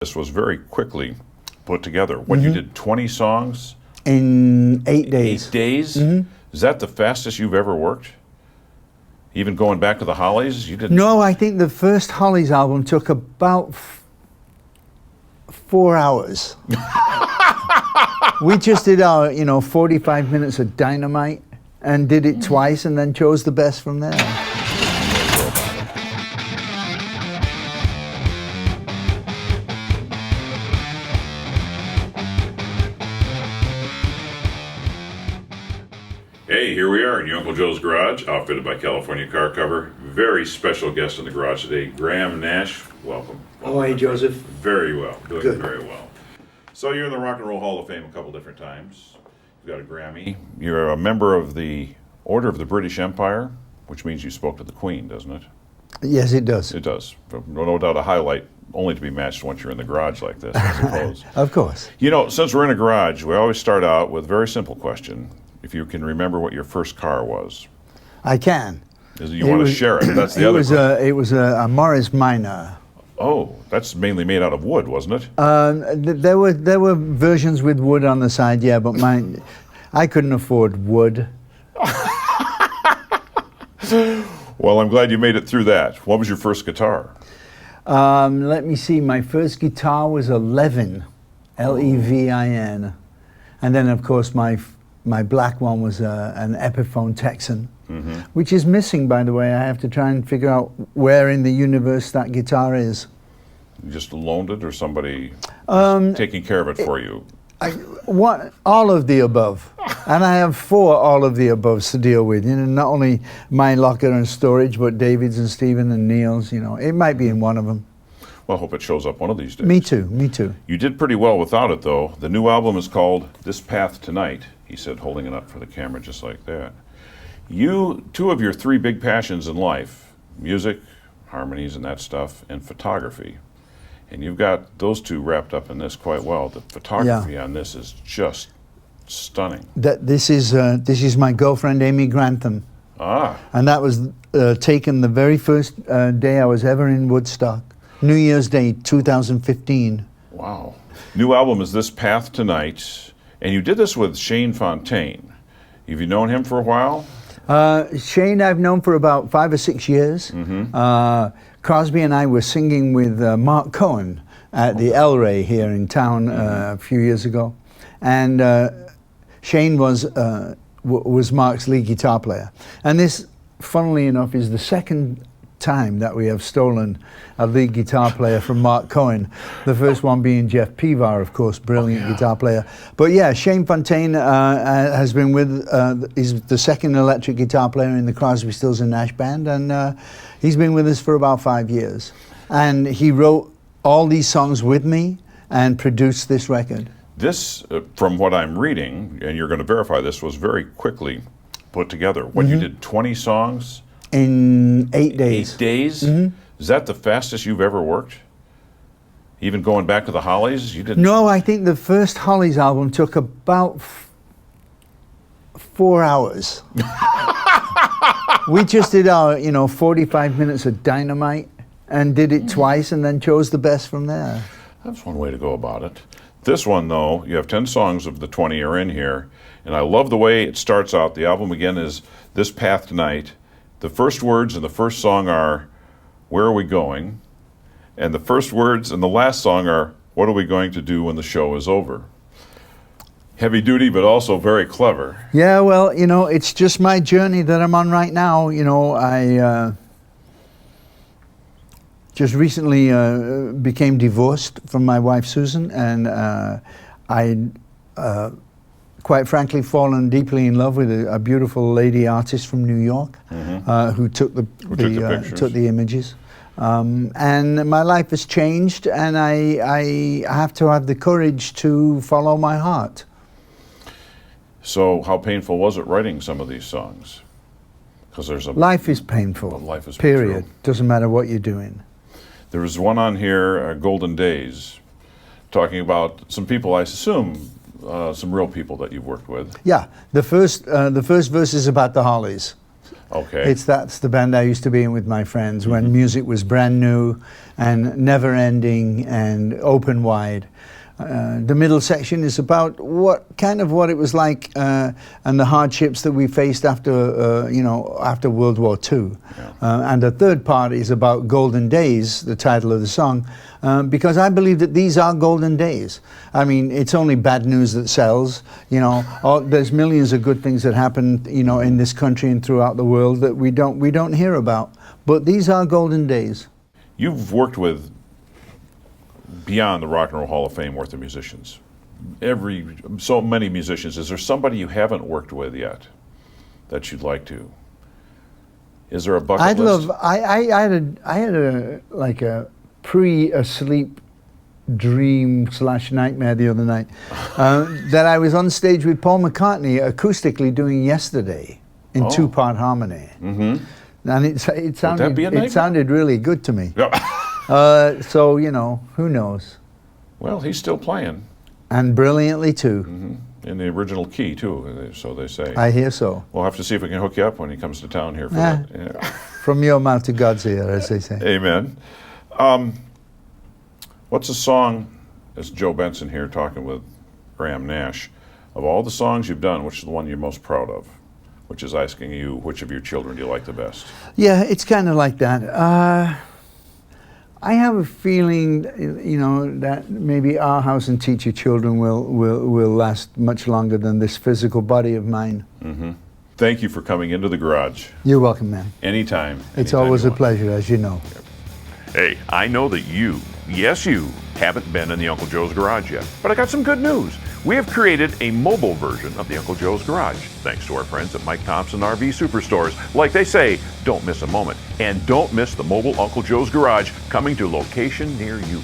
This was very quickly put together. When you did 20 songs in 8 days. 8 days? Is that the fastest you've ever worked? Even going back to the Hollies, you didn't? No, I think the first Hollies album took about 4 hours. We just did our, 45 minutes of Dynamite and did it twice and then chose the best from there. Hey, here we are in your Uncle Joe's garage, outfitted by California Car Cover. Very special guest in the garage today, Graham Nash. Welcome. How are you, Joseph? Very well. Doing Good. Very well. So you're in the Rock and Roll Hall of Fame a couple different times. You've got a Grammy. You're a member of the Order of the British Empire, which means you spoke to the Queen, doesn't it? Yes, it does. It does. No doubt a highlight, only to be matched once you're in the garage like this, I suppose. Of course. Since we're in a garage, we always start out with a very simple question. If you can remember what your first car was. I can. You want to share it? That's the other question. It was a Morris Minor. Oh, that's mainly made out of wood, wasn't it? There were versions with wood on the side, yeah, but mine, I couldn't afford wood. Well, I'm glad you made it through that. What was your first guitar? Let me see. My first guitar was a Levin, Levin, and then of course my black one was an Epiphone Texan, which is missing, by the way. I have to try and figure out where in the universe that guitar is. You just loaned it, or somebody taking care of it for you? All of the above. And I have 4 all of the aboves to deal with. Not only my locker and storage, but David's and Stephen and Neil's. It might be in one of them. Well, I hope it shows up one of these days. Me too. You did pretty well without it, though. The new album is called This Path Tonight, he said, holding it up for the camera just like that. 2 of your 3 big passions in life, music, harmonies and that stuff, and photography. And you've got those 2 wrapped up in this quite well. The photography on this is just stunning. This is my girlfriend, Amy Grantham. Ah. And that was taken the very first day I was ever in Woodstock. New Year's Day, 2015. Wow. New album is This Path Tonight, and you did this with Shane Fontaine. Have you known him for a while? Shane I've known for about 5 or 6 years. Crosby and I were singing with Mark Cohen at the El Rey here in town a few years ago. And Shane was Mark's lead guitar player. And this, funnily enough, is the second time that we have stolen a lead guitar player from Mark Cohen. The first one being Jeff Pevar, of course, brilliant guitar player. But yeah, Shane Fontaine has been he's the second electric guitar player in the Crosby, Stills and Nash band, and he's been with us for about 5 years. And he wrote all these songs with me and produced this record. This, from what I'm reading, and you're going to verify this, was very quickly put together. When you did 20 songs, in 8 days. 8 days? Is that the fastest you've ever worked? Even going back to the Hollies, you didn't? No, I think the first Hollies album took about 4 hours. We just did our, 45 minutes of Dynamite and did it twice and then chose the best from there. That's one way to go about it. This one, though, you have 10 songs of the 20 are in here, and I love the way it starts out. The album, again, is This Path Tonight. The first words in the first song are, Where Are We Going? And the first words in the last song are, What Are We Going to Do When the Show Is Over? Heavy duty, but also very clever. Yeah, well, it's just my journey that I'm on right now. I just recently became divorced from my wife, Susan, and I quite frankly fallen deeply in love with a beautiful lady artist from New York who took the images. And my life has changed, and I have to have the courage to follow my heart. So how painful was it writing some of these songs? Because life is painful. Life is period. Doesn't matter what you're doing. There was one on here, Golden Days, talking about some people, I assume, some real people that you've worked with. Yeah, the first verse is about the Hollies. Okay. That's the band I used to be in with my friends when music was brand new and never ending and open wide. The middle section is about what it was like and the hardships that we faced after after World War II. Yeah. And the third part is about Golden Days, the title of the song, because I believe that these are golden days. I mean, it's only bad news that sells. There's millions of good things that happen, in this country and throughout the world that we don't hear about. But these are golden days. You've worked with beyond the Rock and Roll Hall of Fame worth of musicians. So many musicians. Is there somebody you haven't worked with yet that you'd like to? Is there a bucket list? I had a pre-asleep dream / nightmare the other night that I was on stage with Paul McCartney acoustically doing Yesterday in 2-part harmony. Mm-hmm. And it sounded really good to me. So, who knows? Well, he's still playing. And brilliantly, too. Mm-hmm. In the original key, too, so they say. I hear so. We'll have to see if we can hook you up when he comes to town here for that. Yeah. From your mouth to God's ear, as they say. Amen. What's a song, as Joe Benson here talking with Graham Nash, of all the songs you've done, which is the one you're most proud of? Which is asking you, which of your children do you like the best? Yeah, it's kind of like that. I have a feeling, that maybe Our House and Teach Your Children will last much longer than this physical body of mine. Mm-hmm. Thank you for coming into the garage. You're welcome, man. Anytime. It's always a pleasure, as you know. Hey, I know that you, yes you, haven't been in the Uncle Joe's Garage yet, but I got some good news. We have created a mobile version of the Uncle Joe's Garage, thanks to our friends at Mike Thompson RV Superstores. Like they say, don't miss a moment. And don't miss the mobile Uncle Joe's Garage coming to location near you.